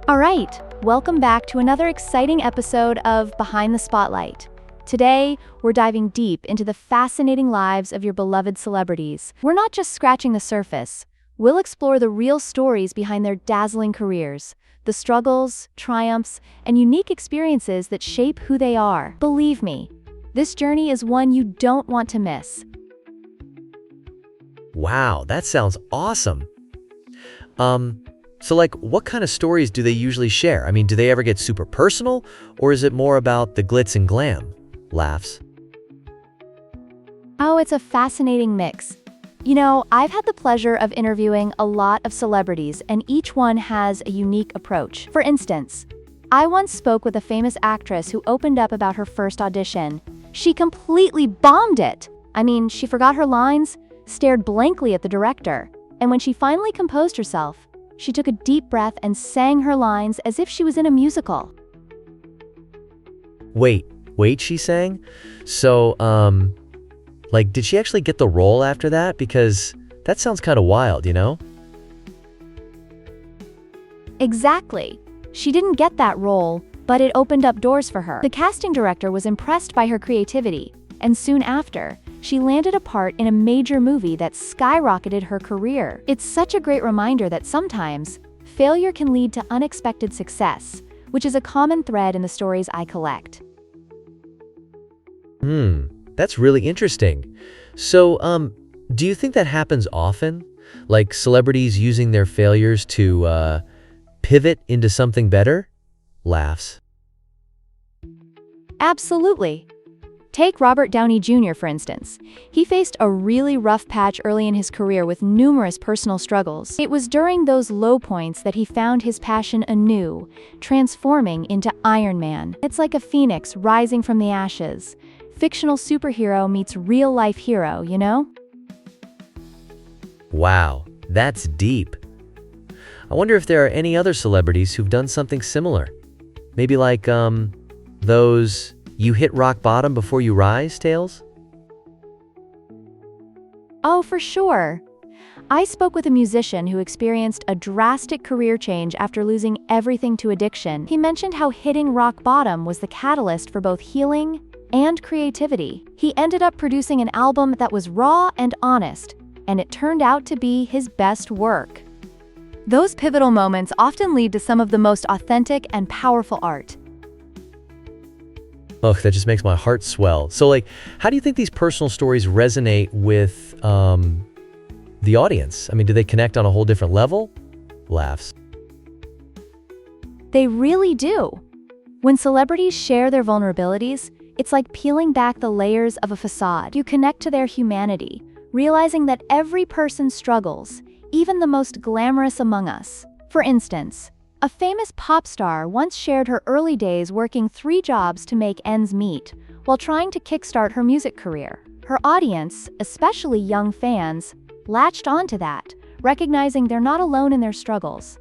All right, welcome back to another exciting episode of Behind the Spotlight. Today, we're diving deep into the fascinating lives of your beloved celebrities. We're not just scratching the surface. We'll explore the real stories behind their dazzling careers, the struggles, triumphs, and unique experiences that shape who they are. Believe me, this journey is one you don't want to miss. Wow, that sounds awesome. So what kind of stories do they usually share? I mean, do they ever get super personal, or is it more about the glitz and glam? Laughs. Oh, it's a fascinating mix. You know, I've had the pleasure of interviewing a lot of celebrities, and each one has a unique approach. For instance, I once spoke with a famous actress who opened up about her first audition. She completely bombed it. I mean, she forgot her lines, stared blankly at the director, and when she finally composed herself, she took a deep breath and sang her lines as if she was in a musical. Wait, she sang? So, did she actually get the role after that? Because that sounds kind of wild, you know? Exactly. She didn't get that role, but it opened up doors for her. The casting director was impressed by her creativity, and soon after, she landed a part in a major movie that skyrocketed her career. It's such a great reminder that sometimes, failure can lead to unexpected success, which is a common thread in the stories I collect. That's really interesting. So, do you think that happens often? Like celebrities using their failures to, pivot into something better? Laughs. Absolutely. Take Robert Downey Jr., for instance. He faced a really rough patch early in his career with numerous personal struggles. It was during those low points that he found his passion anew, transforming into Iron Man. It's like a phoenix rising from the ashes. Fictional superhero meets real-life hero, you know? Wow, that's deep. I wonder if there are any other celebrities who've done something similar. Maybe like, those "you hit rock bottom before you rise" tales? Oh, for sure. I spoke with a musician who experienced a drastic career change after losing everything to addiction. He mentioned how hitting rock bottom was the catalyst for both healing and creativity. He ended up producing an album that was raw and honest, and it turned out to be his best work. Those pivotal moments often lead to some of the most authentic and powerful art. Oh, that just makes my heart swell. So, how do you think these personal stories resonate with the audience? I mean, do they connect on a whole different level? Laughs. They really do. When celebrities share their vulnerabilities, it's like peeling back the layers of a facade. You connect to their humanity, realizing that every person struggles, even the most glamorous among us. For instance, a famous pop star once shared her early days working 3 jobs to make ends meet while trying to kickstart her music career. Her audience, especially young fans, latched onto that, recognizing they're not alone in their struggles.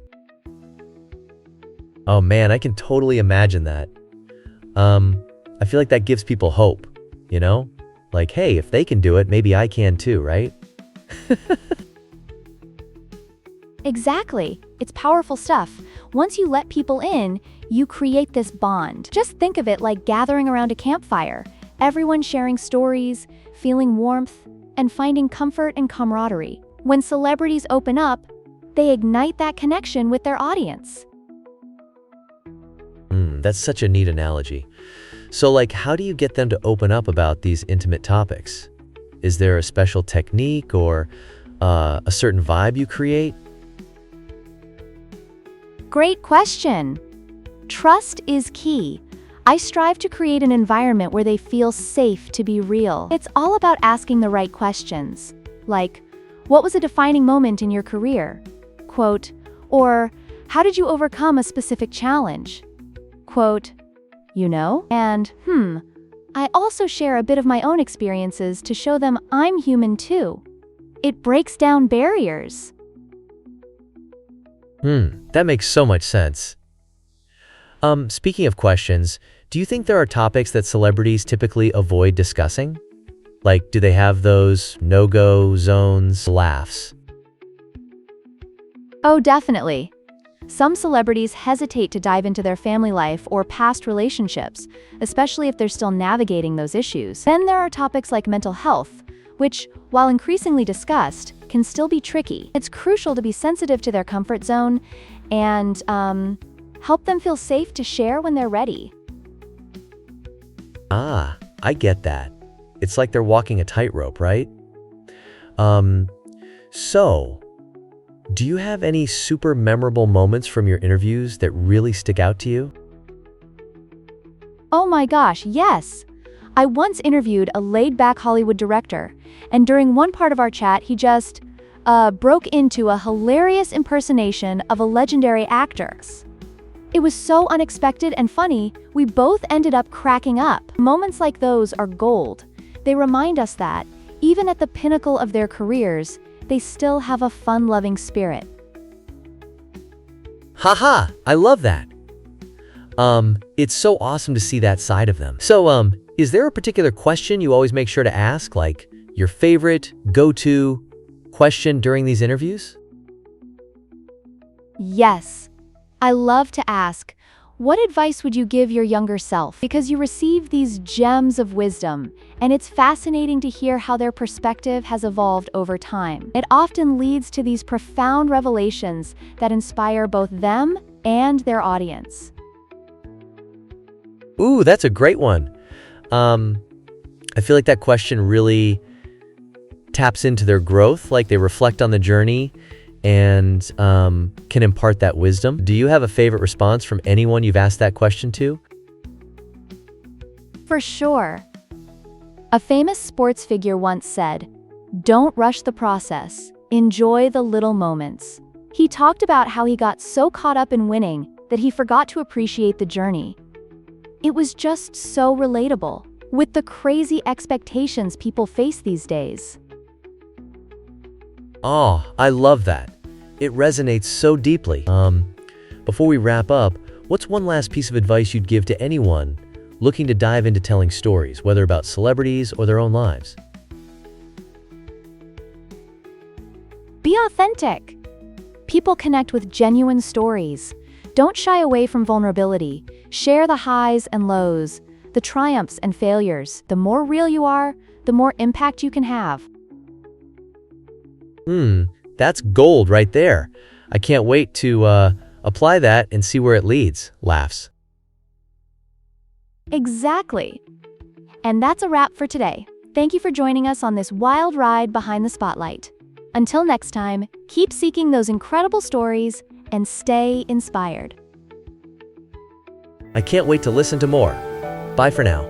Oh man, I can totally imagine that. I feel like that gives people hope, you know? Like, hey, if they can do it, maybe I can too, right? Exactly. It's powerful stuff. Once you let people in, you create this bond. Just think of it like gathering around a campfire, everyone sharing stories, feeling warmth, and finding comfort and camaraderie. When celebrities open up, they ignite that connection with their audience. That's such a neat analogy. So, how do you get them to open up about these intimate topics? Is there a special technique or a certain vibe you create? Great question. Trust is key. I strive to create an environment where they feel safe to be real. It's all about asking the right questions. Like, what was a defining moment in your career? Quote, or how did you overcome a specific challenge? Quote, you know? And, I also share a bit of my own experiences to show them I'm human too. It breaks down barriers. That makes so much sense. Speaking of questions, do you think there are topics that celebrities typically avoid discussing? Like, do they have those no-go zones? Laughs. Oh, definitely. Some celebrities hesitate to dive into their family life or past relationships, especially if they're still navigating those issues. Then there are topics like mental health, which, while increasingly discussed, can still be tricky. It's crucial to be sensitive to their comfort zone and help them feel safe to share when they're ready. Ah, I get that. It's like they're walking a tightrope, right? So, do you have any super memorable moments from your interviews that really stick out to you? Oh my gosh, yes! I once interviewed a laid-back Hollywood director, and during one part of our chat, he just broke into a hilarious impersonation of a legendary actor. It was so unexpected and funny, we both ended up cracking up. Moments like those are gold. They remind us that, even at the pinnacle of their careers, they still have a fun-loving spirit. Haha, I love that. It's so awesome to see that side of them. So, is there a particular question you always make sure to ask, like your favorite go-to question during these interviews? Yes. I love to ask, what advice would you give your younger self? Because you receive these gems of wisdom, and it's fascinating to hear how their perspective has evolved over time. It often leads to these profound revelations that inspire both them and their audience. Ooh, that's a great one. I feel like that question really taps into their growth, like they reflect on the journey and can impart that wisdom. Do you have a favorite response from anyone you've asked that question to? For sure. A famous sports figure once said, "Don't rush the process, enjoy the little moments." He talked about how he got so caught up in winning that he forgot to appreciate the journey. It was just so relatable, with the crazy expectations people face these days. Oh, I love that. It resonates so deeply. Before we wrap up, what's one last piece of advice you'd give to anyone looking to dive into telling stories, whether about celebrities or their own lives? Be authentic. People connect with genuine stories. Don't shy away from vulnerability. Share the highs and lows, the triumphs and failures. The more real you are, the more impact you can have. That's gold right there. I can't wait to apply that and see where it leads. Laughs. Exactly. And that's a wrap for today. Thank you for joining us on this wild ride behind the spotlight. Until next time, keep seeking those incredible stories and stay inspired. I can't wait to listen to more. Bye for now.